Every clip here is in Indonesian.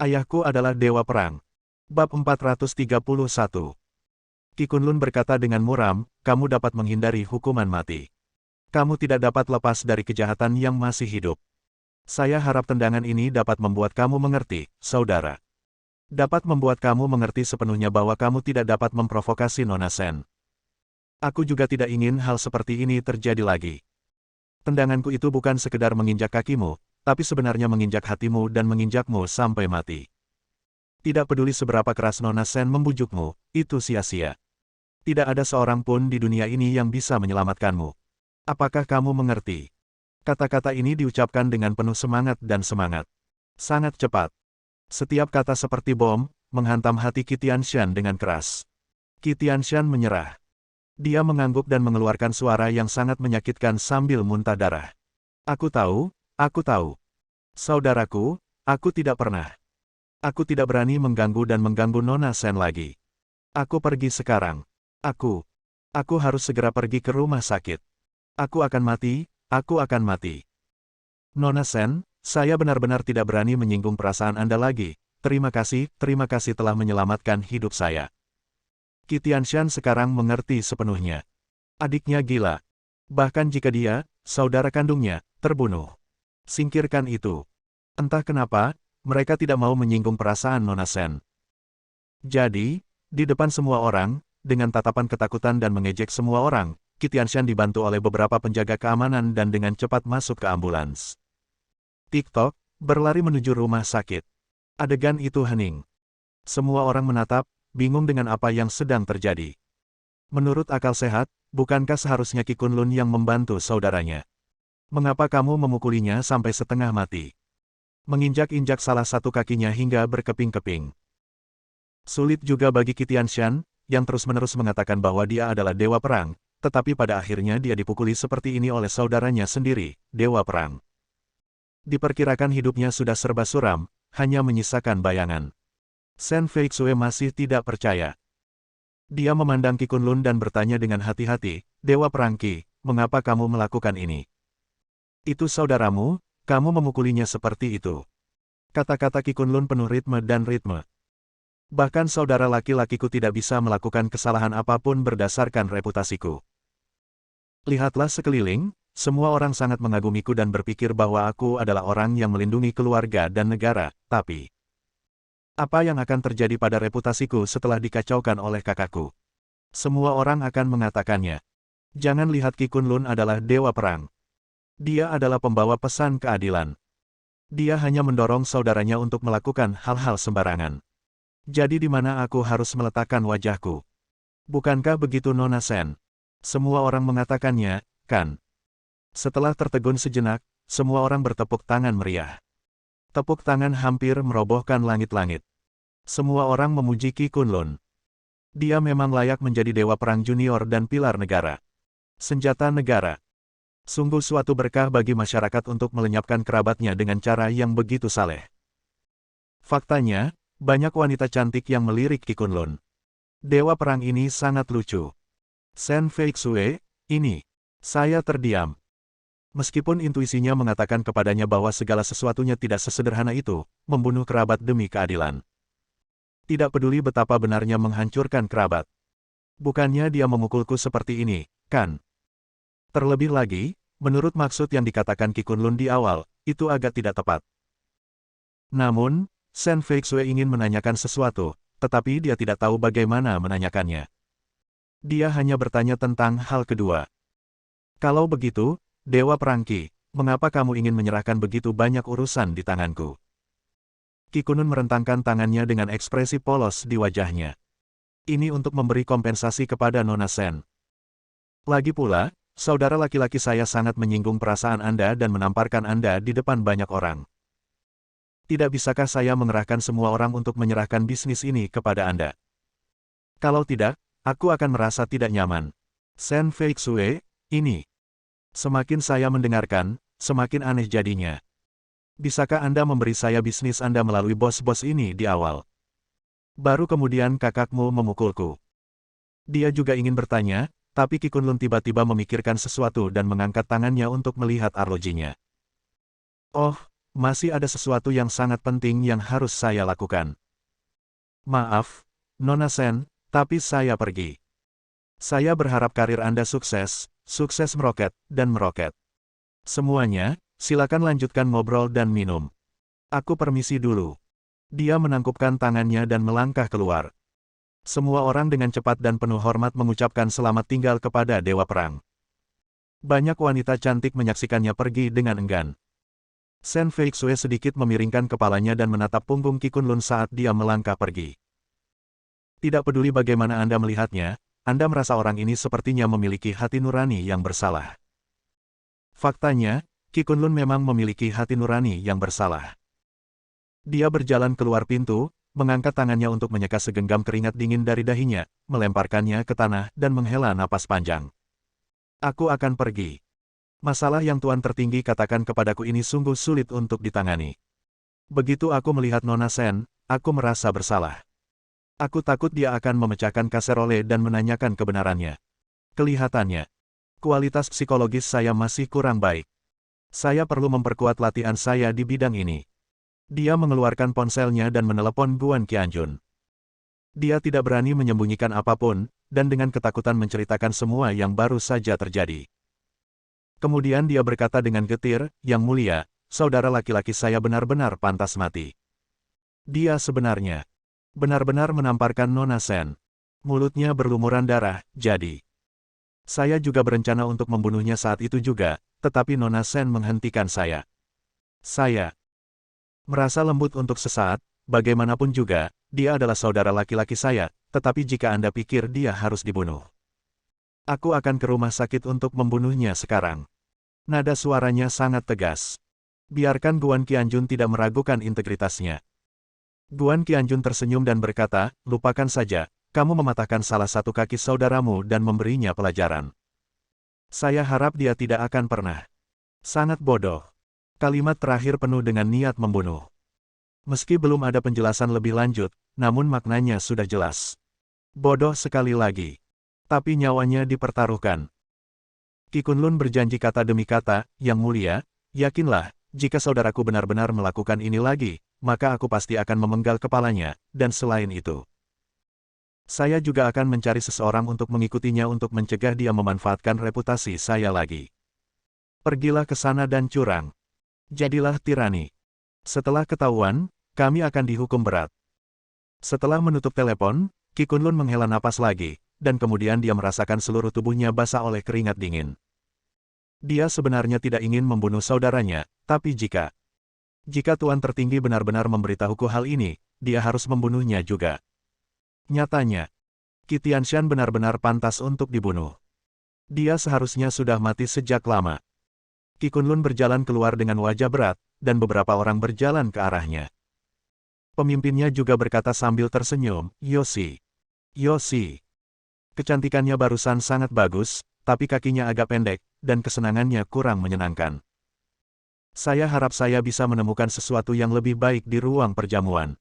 Ayahku adalah dewa perang. Bab 431. Qi Kunlun berkata dengan muram, kamu dapat menghindari hukuman mati. Kamu tidak dapat lepas dari kejahatan yang masih hidup. Saya harap tendangan ini dapat membuat kamu mengerti, saudara. Dapat membuat kamu mengerti sepenuhnya bahwa kamu tidak dapat memprovokasi Nona Sen. Aku juga tidak ingin hal seperti ini terjadi lagi. Tendanganku itu bukan sekedar menginjak kakimu, tapi sebenarnya menginjak hatimu dan menginjakmu sampai mati. Tidak peduli seberapa keras Nona Sen membujukmu, itu sia-sia. Tidak ada seorang pun di dunia ini yang bisa menyelamatkanmu. Apakah kamu mengerti? Kata-kata ini diucapkan dengan penuh semangat dan semangat. Sangat cepat. Setiap kata seperti bom, menghantam hati Qi Tianshan dengan keras. Qi Tianshan menyerah. Dia mengangguk dan mengeluarkan suara yang sangat menyakitkan sambil muntah darah. Aku tahu. Saudaraku, aku tidak pernah. Aku tidak berani mengganggu dan mengganggu Nona Sen lagi. Aku pergi sekarang. Aku harus segera pergi ke rumah sakit. Aku akan mati. Nona Sen, saya benar-benar tidak berani menyinggung perasaan Anda lagi. Terima kasih telah menyelamatkan hidup saya. Qi Tianshan sekarang mengerti sepenuhnya. Adiknya gila. Bahkan jika dia, saudara kandungnya, terbunuh. Singkirkan itu. Entah kenapa, mereka tidak mau menyinggung perasaan Nona Sen. Jadi, di depan semua orang, dengan tatapan ketakutan dan mengejek semua orang, Qi Tianshan dibantu oleh beberapa penjaga keamanan dan dengan cepat masuk ke ambulans. Tik-tok, berlari menuju rumah sakit. Adegan itu hening. Semua orang menatap, bingung dengan apa yang sedang terjadi. Menurut akal sehat, bukankah seharusnya Qi Kunlun yang membantu saudaranya? Mengapa kamu memukulinya sampai setengah mati? Menginjak-injak salah satu kakinya hingga berkeping-keping. Sulit juga bagi Qi Tianshan, yang terus-menerus mengatakan bahwa dia adalah dewa perang, tetapi pada akhirnya dia dipukuli seperti ini oleh saudaranya sendiri, dewa perang. Diperkirakan hidupnya sudah serba suram, hanya menyisakan bayangan. Sen Feixue masih tidak percaya. Dia memandang Qi Kunlun dan bertanya dengan hati-hati, Dewa Perang Qi, mengapa kamu melakukan ini? Itu saudaramu, kamu memukulinya seperti itu. Kata-kata Qi Kunlun penuh ritme dan ritme. Bahkan saudara laki-lakiku tidak bisa melakukan kesalahan apapun berdasarkan reputasiku. Lihatlah sekeliling, semua orang sangat mengagumiku dan berpikir bahwa aku adalah orang yang melindungi keluarga dan negara, tapi apa yang akan terjadi pada reputasiku setelah dikacaukan oleh kakakku? Semua orang akan mengatakannya. Jangan lihat Qi Kunlun adalah dewa perang. Dia adalah pembawa pesan keadilan. Dia hanya mendorong saudaranya untuk melakukan hal-hal sembarangan. Jadi di mana aku harus meletakkan wajahku? Bukankah begitu Nona Sen? Semua orang mengatakannya, kan? Setelah tertegun sejenak, semua orang bertepuk tangan meriah. Tepuk tangan hampir merobohkan langit-langit. Semua orang memuji Qi Kunlun. Dia memang layak menjadi dewa perang junior dan pilar negara. Senjata negara. Sungguh suatu berkah bagi masyarakat untuk melenyapkan kerabatnya dengan cara yang begitu saleh. Faktanya, banyak wanita cantik yang melirik Qi Kunlun. Dewa perang ini sangat lucu. Sen Feixue, ini. Saya terdiam. Meskipun intuisinya mengatakan kepadanya bahwa segala sesuatunya tidak sesederhana itu, membunuh kerabat demi keadilan. Tidak peduli betapa benarnya menghancurkan kerabat. Bukannya dia memukulku seperti ini, kan? Terlebih lagi, menurut maksud yang dikatakan Qi Kunlun di awal, itu agak tidak tepat. Namun, Sen Feixue ingin menanyakan sesuatu, tetapi dia tidak tahu bagaimana menanyakannya. Dia hanya bertanya tentang hal kedua. Kalau begitu, Dewa Perang Qi, mengapa kamu ingin menyerahkan begitu banyak urusan di tanganku? Qi Kunlun merentangkan tangannya dengan ekspresi polos di wajahnya. Ini untuk memberi kompensasi kepada Nona Sen. Lagi pula, saudara laki-laki saya sangat menyinggung perasaan Anda dan menamparkan Anda di depan banyak orang. Tidak bisakah saya mengerahkan semua orang untuk menyerahkan bisnis ini kepada Anda? Kalau tidak, aku akan merasa tidak nyaman. Sen Feixue, ini. Semakin saya mendengarkan, semakin aneh jadinya. Bisakah Anda memberi saya bisnis Anda melalui bos-bos ini di awal? Baru kemudian kakakmu memukulku. Dia juga ingin bertanya, tapi Qi Kunlun tiba-tiba memikirkan sesuatu dan mengangkat tangannya untuk melihat arlojinya. Oh, masih ada sesuatu yang sangat penting yang harus saya lakukan. Maaf, Nona Sen, tapi saya pergi. Saya berharap karir Anda sukses, sukses meroket, dan meroket. Semuanya, silakan lanjutkan ngobrol dan minum. Aku permisi dulu. Dia menangkupkan tangannya dan melangkah keluar. Semua orang dengan cepat dan penuh hormat mengucapkan selamat tinggal kepada Dewa Perang. Banyak wanita cantik menyaksikannya pergi dengan enggan. Sen Feixue sedikit memiringkan kepalanya dan menatap punggung Qi Kunlun saat dia melangkah pergi. Tidak peduli bagaimana Anda melihatnya, Anda merasa orang ini sepertinya memiliki hati nurani yang bersalah. Faktanya, Qi Kunlun memang memiliki hati nurani yang bersalah. Dia berjalan keluar pintu, mengangkat tangannya untuk menyeka segenggam keringat dingin dari dahinya, melemparkannya ke tanah dan menghela napas panjang. Aku akan pergi. Masalah yang Tuan Tertinggi katakan kepadaku ini sungguh sulit untuk ditangani. Begitu aku melihat Nona Sen, aku merasa bersalah. Aku takut dia akan memecahkan kaserole dan menanyakan kebenarannya. Kelihatannya, kualitas psikologis saya masih kurang baik. Saya perlu memperkuat latihan saya di bidang ini. Dia mengeluarkan ponselnya dan menelepon Guan Qianjun. Dia tidak berani menyembunyikan apapun, dan dengan ketakutan menceritakan semua yang baru saja terjadi. Kemudian dia berkata dengan getir, "Yang mulia, saudara laki-laki saya benar-benar pantas mati." Dia sebenarnya benar-benar menamparkan Nona Sen. Mulutnya berlumuran darah, jadi saya juga berencana untuk membunuhnya saat itu juga, tetapi Nona Sen menghentikan saya. Saya merasa lembut untuk sesaat, bagaimanapun juga, dia adalah saudara laki-laki saya, tetapi jika Anda pikir dia harus dibunuh, aku akan ke rumah sakit untuk membunuhnya sekarang. Nada suaranya sangat tegas. Biarkan Guan Qianjun tidak meragukan integritasnya. Guan Qianjun tersenyum dan berkata, "Lupakan saja, kamu mematahkan salah satu kaki saudaramu dan memberinya pelajaran. Saya harap dia tidak akan pernah." Sangat bodoh. Kalimat terakhir penuh dengan niat membunuh. Meski belum ada penjelasan lebih lanjut, namun maknanya sudah jelas. Bodoh sekali lagi. Tapi nyawanya dipertaruhkan. Qi Kunlun berjanji kata demi kata, "Yang mulia, yakinlah, jika saudaraku benar-benar melakukan ini lagi, maka aku pasti akan memenggal kepalanya, dan selain itu, saya juga akan mencari seseorang untuk mengikutinya untuk mencegah dia memanfaatkan reputasi saya lagi. Pergilah ke sana dan curang. Jadilah tirani. Setelah ketahuan, kami akan dihukum berat." Setelah menutup telepon, Qi Kunlun menghela napas lagi, dan kemudian dia merasakan seluruh tubuhnya basah oleh keringat dingin. Dia sebenarnya tidak ingin membunuh saudaranya, tapi jika Tuan Tertinggi benar-benar memberitahuku hal ini, dia harus membunuhnya juga. Nyatanya, Qi Tianshan benar-benar pantas untuk dibunuh. Dia seharusnya sudah mati sejak lama. Qi Kunlun berjalan keluar dengan wajah berat, dan beberapa orang berjalan ke arahnya. Pemimpinnya juga berkata sambil tersenyum, "Yoshi. Yoshi. Kecantikannya barusan sangat bagus, tapi kakinya agak pendek, dan kesenangannya kurang menyenangkan. Saya harap saya bisa menemukan sesuatu yang lebih baik di ruang perjamuan."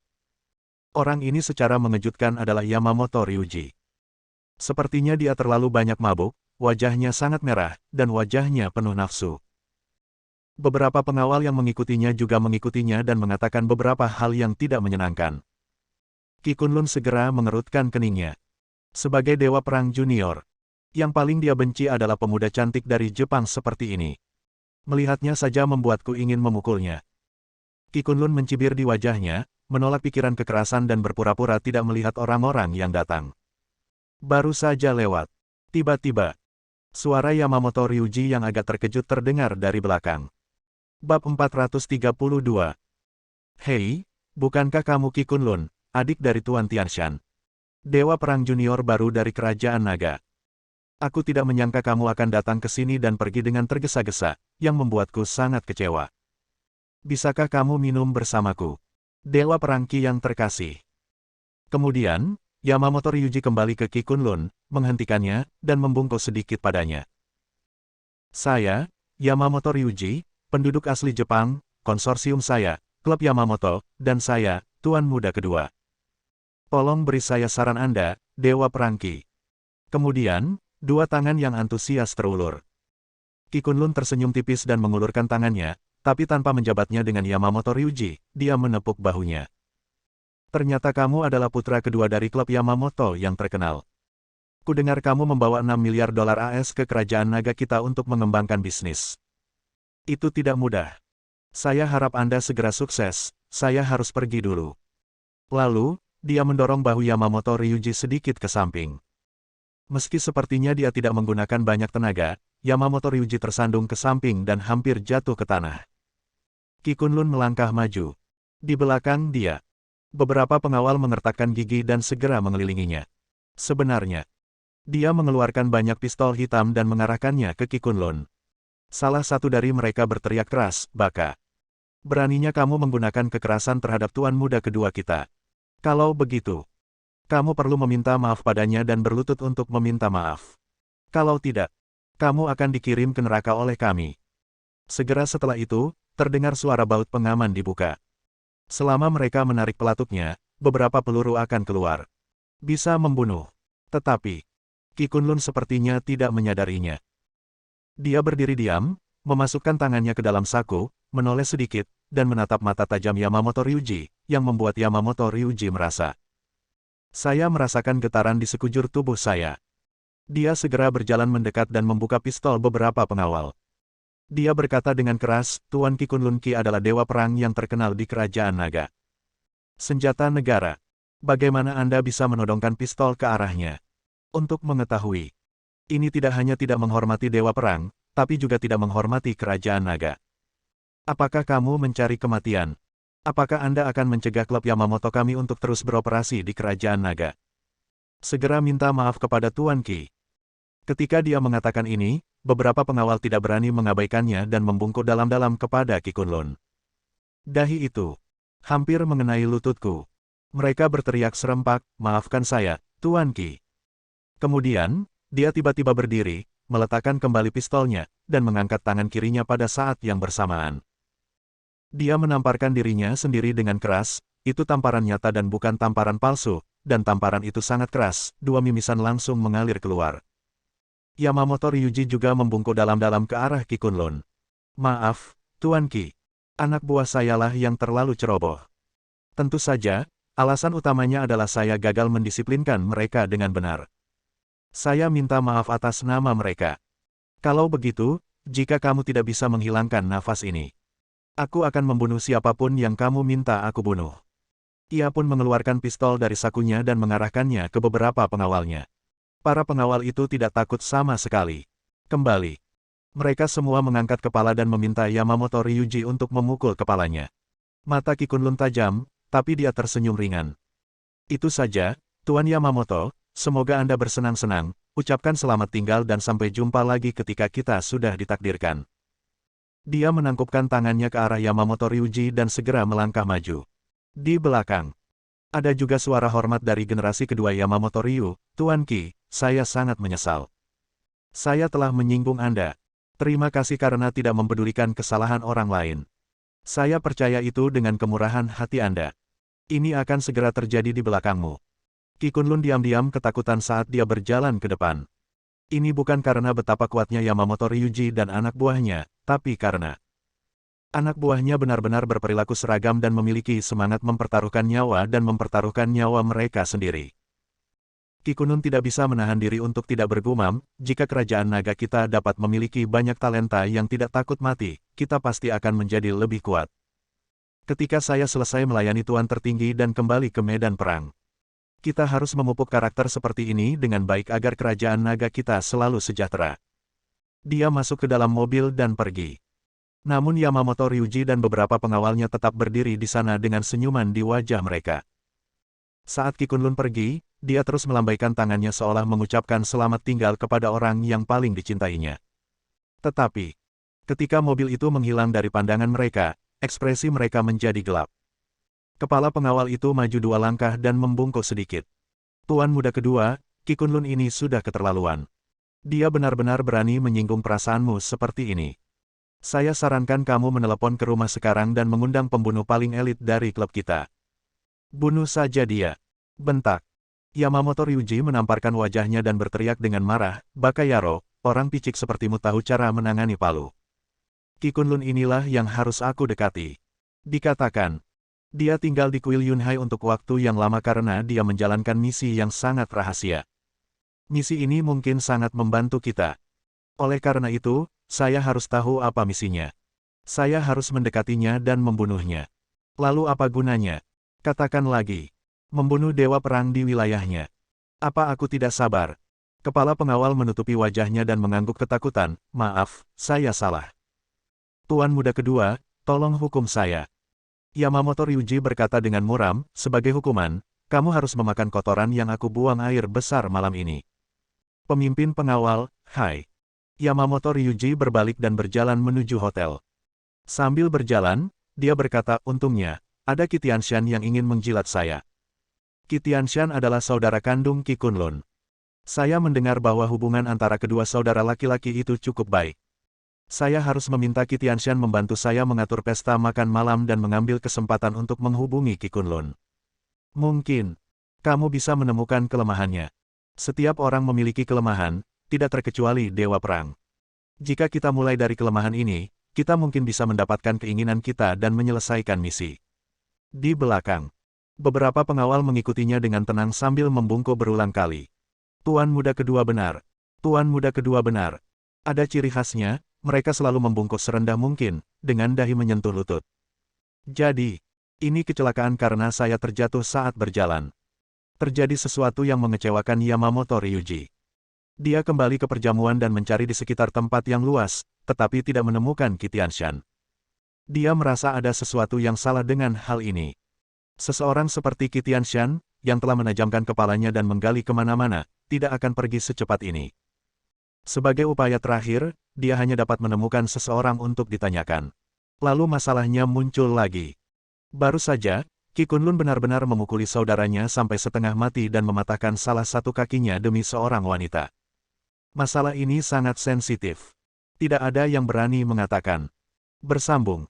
Orang ini secara mengejutkan adalah Yamamoto Ryuji. Sepertinya dia terlalu banyak mabuk, wajahnya sangat merah, dan wajahnya penuh nafsu. Beberapa pengawal yang mengikutinya juga mengikutinya dan mengatakan beberapa hal yang tidak menyenangkan. Qi Kunlun segera mengerutkan keningnya. Sebagai Dewa Perang Junior, yang paling dia benci adalah pemuda cantik dari Jepang seperti ini. Melihatnya saja membuatku ingin memukulnya. Qi Kunlun mencibir di wajahnya, menolak pikiran kekerasan dan berpura-pura tidak melihat orang-orang yang datang. Baru saja lewat. Tiba-tiba, suara Yamamoto Ryuji yang agak terkejut terdengar dari belakang. Bab 432. "Hei, bukankah kamu Qi Kunlun, adik dari Tuan Tianshan? Dewa Perang Junior baru dari Kerajaan Naga. Aku tidak menyangka kamu akan datang ke sini dan pergi dengan tergesa-gesa, yang membuatku sangat kecewa. Bisakah kamu minum bersamaku? Dewa Perang Qi yang terkasih." Kemudian, Yamamoto Ryuji kembali ke Qi Kunlun, menghentikannya, dan membungkuk sedikit padanya. "Saya, Yamamoto Ryuji, penduduk asli Jepang, konsorsium saya, klub Yamamoto, dan saya, Tuan Muda kedua. Tolong beri saya saran Anda, Dewa Perang Qi." Kemudian, dua tangan yang antusias terulur. Qi Kunlun tersenyum tipis dan mengulurkan tangannya, tapi tanpa menjabatnya dengan Yamamoto Ryuji, dia menepuk bahunya. Ternyata kamu adalah putra kedua dari klub Yamamoto yang terkenal. Kudengar kamu membawa 6 miliar dolar AS ke kerajaan naga kita untuk mengembangkan bisnis. Itu tidak mudah. Saya harap Anda segera sukses, saya harus pergi dulu. Lalu, dia mendorong bahu Yamamoto Ryuji sedikit ke samping. Meski sepertinya dia tidak menggunakan banyak tenaga, Yamamoto Ryuji tersandung ke samping dan hampir jatuh ke tanah. Qi Kunlun melangkah maju. Di belakang dia, beberapa pengawal mengertakkan gigi dan segera mengelilinginya. Sebenarnya, dia mengeluarkan banyak pistol hitam dan mengarahkannya ke Qi Kunlun. Salah satu dari mereka berteriak keras, "Baka! Beraninya kamu menggunakan kekerasan terhadap tuan muda kedua kita. Kalau begitu, kamu perlu meminta maaf padanya dan berlutut untuk meminta maaf. Kalau tidak, kamu akan dikirim ke neraka oleh kami." Segera setelah itu, terdengar suara baut pengaman dibuka. Selama mereka menarik pelatuknya, beberapa peluru akan keluar. Bisa membunuh. Tetapi, Qi Kunlun sepertinya tidak menyadarinya. Dia berdiri diam, memasukkan tangannya ke dalam saku, menoleh sedikit, dan menatap mata tajam Yamamoto Ryuji, yang membuat Yamamoto Ryuji merasa. Saya merasakan getaran di sekujur tubuh saya. Dia segera berjalan mendekat dan membuka pistol beberapa pengawal. Dia berkata dengan keras, "Tuan Qi Kunlun Qi adalah dewa perang yang terkenal di kerajaan naga. Senjata negara. Bagaimana Anda bisa menodongkan pistol ke arahnya? Untuk mengetahui, ini tidak hanya tidak menghormati dewa perang, tapi juga tidak menghormati kerajaan naga. Apakah kamu mencari kematian? Apakah Anda akan mencegah klub Yamamoto kami untuk terus beroperasi di kerajaan naga? Segera minta maaf kepada Tuan Qi." Ketika dia mengatakan ini, beberapa pengawal tidak berani mengabaikannya dan membungkuk dalam-dalam kepada Qi Kunlun. Dahi itu hampir mengenai lututku. Mereka berteriak serempak, "Maafkan saya, Tuan Qi." Kemudian, dia tiba-tiba berdiri, meletakkan kembali pistolnya, dan mengangkat tangan kirinya pada saat yang bersamaan. Dia menamparkan dirinya sendiri dengan keras, itu tamparan nyata dan bukan tamparan palsu, dan tamparan itu sangat keras, dua mimisan langsung mengalir keluar. Yamamoto Ryuji juga membungkuk dalam-dalam ke arah Qi Kunlun. "Maaf, Tuan Qi. Anak buah sayalah yang terlalu ceroboh. Tentu saja, alasan utamanya adalah saya gagal mendisiplinkan mereka dengan benar. Saya minta maaf atas nama mereka. Kalau begitu, jika kamu tidak bisa menghilangkan nafas ini, aku akan membunuh siapapun yang kamu minta aku bunuh." Ia pun mengeluarkan pistol dari sakunya dan mengarahkannya ke beberapa pengawalnya. Para pengawal itu tidak takut sama sekali. Kembali. Mereka semua mengangkat kepala dan meminta Yamamoto Ryuji untuk memukul kepalanya. Mata Qi Kunlun tajam, tapi dia tersenyum ringan. "Itu saja, Tuan Yamamoto, semoga Anda bersenang-senang, ucapkan selamat tinggal dan sampai jumpa lagi ketika kita sudah ditakdirkan." Dia menangkupkan tangannya ke arah Yamamoto Ryuji dan segera melangkah maju. Di belakang, ada juga suara hormat dari generasi kedua Yamamoto Ryu, "Tuan Qi, saya sangat menyesal. Saya telah menyinggung Anda. Terima kasih karena tidak mempedulikan kesalahan orang lain. Saya percaya itu dengan kemurahan hati Anda. Ini akan segera terjadi di belakangmu." Qi Kunlun diam-diam ketakutan saat dia berjalan ke depan. Ini bukan karena betapa kuatnya Yamamoto Ryuji dan anak buahnya, tapi karena anak buahnya benar-benar berperilaku seragam dan memiliki semangat mempertaruhkan nyawa dan mempertaruhkan nyawa mereka sendiri. Qi Kunlun tidak bisa menahan diri untuk tidak bergumam, jika kerajaan naga kita dapat memiliki banyak talenta yang tidak takut mati, kita pasti akan menjadi lebih kuat. Ketika saya selesai melayani Tuan Tertinggi dan kembali ke medan perang, kita harus memupuk karakter seperti ini dengan baik agar kerajaan naga kita selalu sejahtera. Dia masuk ke dalam mobil dan pergi. Namun Yamamoto Ryuji dan beberapa pengawalnya tetap berdiri di sana dengan senyuman di wajah mereka. Saat Qi Kunlun pergi, dia terus melambaikan tangannya seolah mengucapkan selamat tinggal kepada orang yang paling dicintainya. Tetapi, ketika mobil itu menghilang dari pandangan mereka, ekspresi mereka menjadi gelap. Kepala pengawal itu maju 2 langkah dan membungkuk sedikit. "Tuan muda kedua, Qi Kunlun ini sudah keterlaluan. Dia benar-benar berani menyinggung perasaanmu seperti ini. Saya sarankan kamu menelepon ke rumah sekarang dan mengundang pembunuh paling elit dari klub kita. Bunuh saja dia." Bentak. Yamamoto Ryuji menamparkan wajahnya dan berteriak dengan marah, "Baka Yaro, orang picik sepertimu tahu cara menangani palu. Qi Kunlun inilah yang harus aku dekati. Dikatakan, dia tinggal di kuil Yunhai untuk waktu yang lama karena dia menjalankan misi yang sangat rahasia. Misi ini mungkin sangat membantu kita. Oleh karena itu, saya harus tahu apa misinya. Saya harus mendekatinya dan membunuhnya. Lalu apa gunanya? Katakan lagi. Membunuh dewa perang di wilayahnya. Apa aku tidak sabar? Kepala pengawal menutupi wajahnya dan mengangguk ketakutan. Maaf, saya salah. Tuan muda kedua, tolong hukum saya. Yamamoto Ryuji berkata dengan muram, sebagai hukuman, kamu harus memakan kotoran yang aku buang air besar malam ini. Pemimpin pengawal, hai. Yamamoto Ryuji berbalik dan berjalan menuju hotel. Sambil berjalan, dia berkata, untungnya, ada Qi Tianshan yang ingin menjilat saya. Qi Tianshan adalah saudara kandung Qi Kunlun. Saya mendengar bahwa hubungan antara kedua saudara laki-laki itu cukup baik. Saya harus meminta Qi Tianshan membantu saya mengatur pesta makan malam dan mengambil kesempatan untuk menghubungi Qi Kunlun. Mungkin, kamu bisa menemukan kelemahannya. Setiap orang memiliki kelemahan, tidak terkecuali dewa perang. Jika kita mulai dari kelemahan ini, kita mungkin bisa mendapatkan keinginan kita dan menyelesaikan misi. Di belakang, beberapa pengawal mengikutinya dengan tenang sambil membungkuk berulang kali. Tuan muda kedua benar. Tuan muda kedua benar. Ada ciri khasnya, mereka selalu membungkuk serendah mungkin, dengan dahi menyentuh lutut. Jadi, ini kecelakaan karena saya terjatuh saat berjalan. Terjadi sesuatu yang mengecewakan Yamamoto Ryuji. Dia kembali ke perjamuan dan mencari di sekitar tempat yang luas, tetapi tidak menemukan Qi Tianshan. Dia merasa ada sesuatu yang salah dengan hal ini. Seseorang seperti Qi Tianshan, yang telah menajamkan kepalanya dan menggali kemana-mana, tidak akan pergi secepat ini. Sebagai upaya terakhir, dia hanya dapat menemukan seseorang untuk ditanyakan. Lalu masalahnya muncul lagi. Baru saja, Qi Kunlun benar-benar memukuli saudaranya sampai setengah mati dan mematahkan salah satu kakinya demi seorang wanita. Masalah ini sangat sensitif. Tidak ada yang berani mengatakan. Bersambung.